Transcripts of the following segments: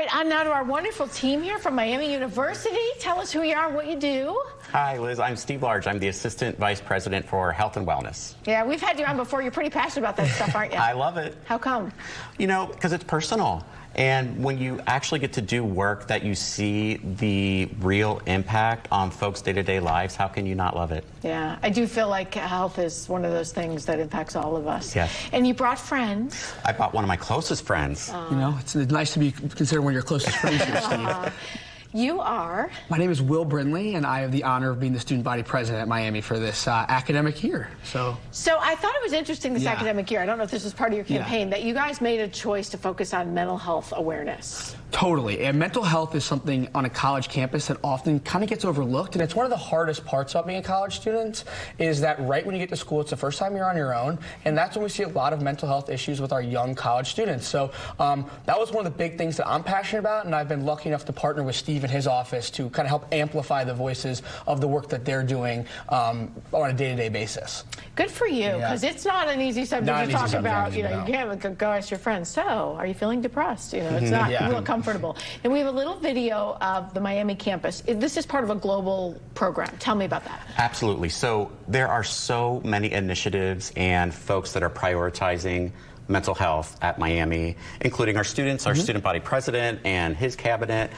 right, on now to our wonderful team here from Miami University. Tell us who you are, what you do. Hi, Liz. I'm Steve Large. I'm the Assistant Vice President for Health and Wellness. Yeah, we've had you on before. You're pretty passionate about that stuff, aren't you? I love it. How come? You know, because it's personal. And when you actually get to do work that you see the real impact on folks' day-to-day lives, how can you not love it? Yeah, I do feel like health is one of those things that impacts all of us. Yes. And you brought friends. I brought one of my closest friends. You know, it's nice to be considered one of your closest friends here, Steve. You are? My name is Will Brinley, and I have the honor of being the student body president at Miami for this academic year. So I thought it was interesting this academic year. I don't know if this was part of your campaign, that you guys made a choice to focus on mental health awareness. Totally. And mental health is something on a college campus that often kind of gets overlooked. And it's one of the hardest parts about being a college student is that right when you get to school, it's the first time you're on your own. And that's when we see a lot of mental health issues with our young college students. So that was one of the big things that I'm passionate about. And I've been lucky enough to partner with Steve in his office to kind of help amplify the voices of the work that they're doing on a day-to-day basis. Good for you, because it's not an easy subject to talk about. You know, you can't go ask your friends, so are you feeling depressed? You know, it's not real comfortable. And we have a little video of the Miami campus. This is part of a global program. Tell me about that. Absolutely. So there are so many initiatives and folks that are prioritizing mental health at Miami, including our students, our student body president and his cabinet,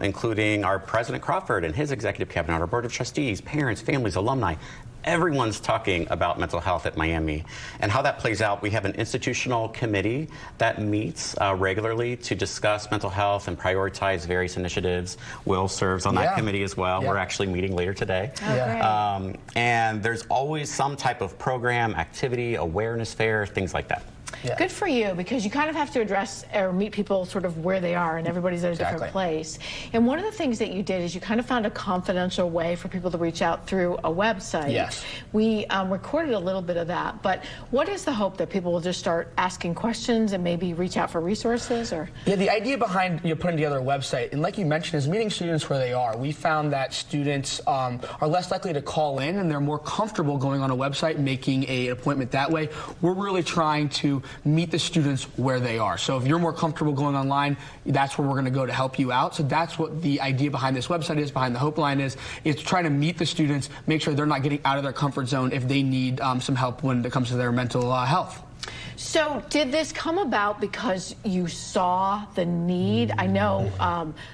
including our President Crawford and his executive cabinet, our board of trustees, parents, families, alumni. Everyone's talking about mental health at Miami. And how that plays out, we have an institutional committee that meets regularly to discuss mental health and prioritize various initiatives. Will serves on that committee as well. We're actually meeting later today. And there's always some type of program, activity, awareness fair, things like that. Good for you, because you kind of have to address or meet people sort of where they are, and everybody's at a different place. And one of the things that you did is you kind of found a confidential way for people to reach out through a website. Yes. We recorded a little bit of that, but what is the hope that people will just start asking questions and maybe reach out for resources? Or yeah, the idea behind putting together a website, and like you mentioned, is meeting students where they are. We found that students are less likely to call in, and they're more comfortable going on a website, making an appointment that way. We're really trying to meet the students where they are. So if you're more comfortable going online, that's where we're going to go to help you out. So that's what the idea behind this website is, behind the Hope Line is trying to meet the students, make sure they're not getting out of their comfort zone if they need some help when it comes to their mental health. So did this come about because you saw the need? I know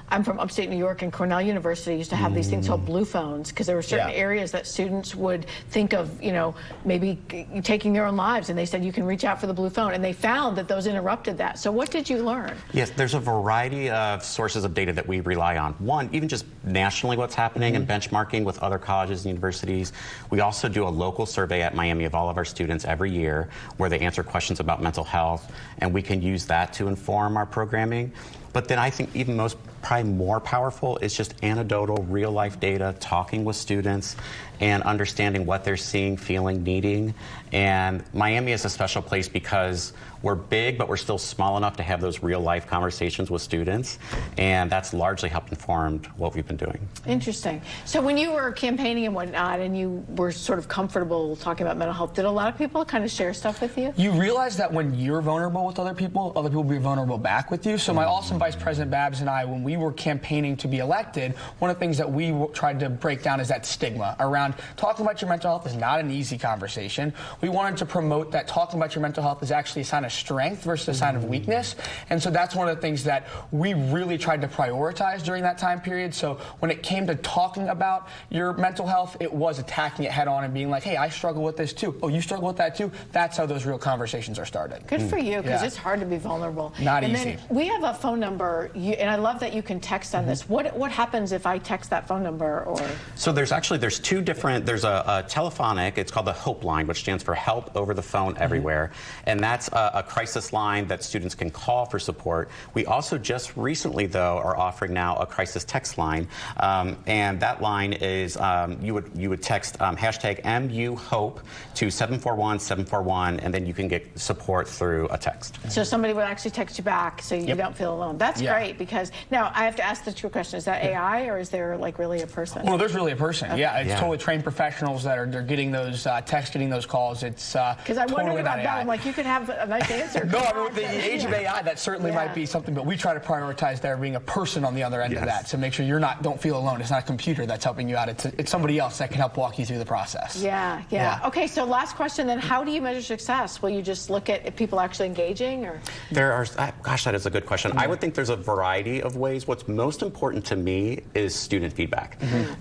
I'm from upstate New York, and Cornell University used to have these things called blue phones, because there were certain areas that students would think of, you know, maybe taking their own lives, and they said you can reach out for the blue phone, and they found that those interrupted that. So what did you learn? Yes, there's a variety of sources of data that we rely on. One, even just nationally what's happening and benchmarking with other colleges and universities. We also do a local survey at Miami of all of our students every year where they answer questions about mental health, and we can use that to inform our programming. But then I think even probably more powerful is just anecdotal, real-life data, talking with students and understanding what they're seeing, feeling, needing. And Miami is a special place because we're big, but we're still small enough to have those real-life conversations with students, and that's largely helped inform what we've been doing. Interesting. So when you were campaigning and whatnot, and you were sort of comfortable talking about mental health, did a lot of people kind of share stuff with you? You realize that when you're vulnerable with other people will be vulnerable back with you. So my awesome Vice President Babs and I, when we were campaigning to be elected, one of the things that we tried to break down is that stigma around talking about your mental health is not an easy conversation. We wanted to promote that talking about your mental health is actually a sign of strength versus a sign of weakness. And so that's one of the things that we really tried to prioritize during that time period. So when it came to talking about your mental health, it was attacking it head on and being like, hey, I struggle with this too. Oh, you struggle with that too? That's how those real conversations are started. Good for you, because it's hard to be vulnerable. Not easy. Then we have a phone number, and I love that you can text on this. What happens if I text that phone number? Or so there's two different, there's a telephonic, it's called the Hope Line, which stands for Help Over the Phone Everywhere. And that's a crisis line that students can call for support. We also just recently, though, are offering now a crisis text line. And that line is, you would text hashtag MUHOPE to 741-741, and then you can get support through a text. So somebody would actually text you back so you don't feel alone. That's great, because now I have to ask the true question: is that AI, or is there like really a person? Well, there's really a person. Okay. Yeah, it's totally trained professionals that are getting those texts, getting those calls. It's because I'm totally wondering about that. AI. I'm like, you could have a nice answer. No, I mean, with the age of AI, that certainly might be something, but we try to prioritize there being a person on the other end of that, to make sure don't feel alone. It's not a computer that's helping you out. It's somebody else that can help walk you through the process. Yeah. Okay, so last question then: how do you measure success? Will you just look at people actually engaging, or? Gosh, that is a good question. I would think there's a variety of ways. What's most important to me is student feedback.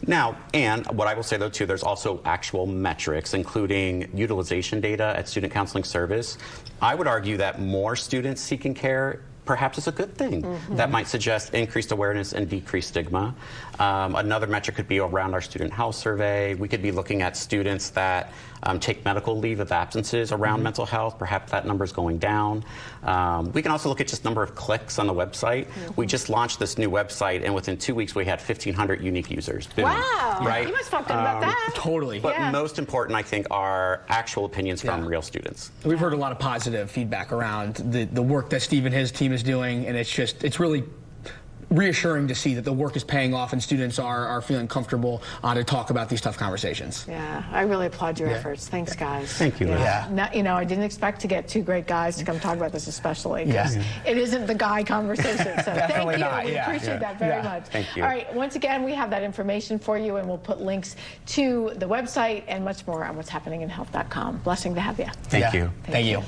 Now, and what I will say though too, there's also actual metrics, including utilization data at Student Counseling Service. I would argue that more students seeking care perhaps is a good thing. That might suggest increased awareness and decreased stigma. Another metric could be around our student health survey. We could be looking at students that take medical leave of absences around mental health. Perhaps that number is going down. We can also look at just number of clicks on the website. We just launched this new website, and within 2 weeks we had 1,500 unique users. Boom. Wow! Right? You must feel good about that. Totally. But most important, I think, are actual opinions from real students. We've heard a lot of positive feedback around the work that Steve and his team is doing, and it's really reassuring to see that the work is paying off and students are feeling comfortable to talk about these tough conversations. Yeah, I really applaud your efforts. Thanks, guys. Thank you, Liz. Now, I didn't expect to get two great guys to come talk about this, especially because it isn't the guy conversation. So thank you. Not. We appreciate that very much. Thank you. All right, once again, we have that information for you, and we'll put links to the website and much more on what's happening in health.com. Blessing to have you. Thank you. Thank you.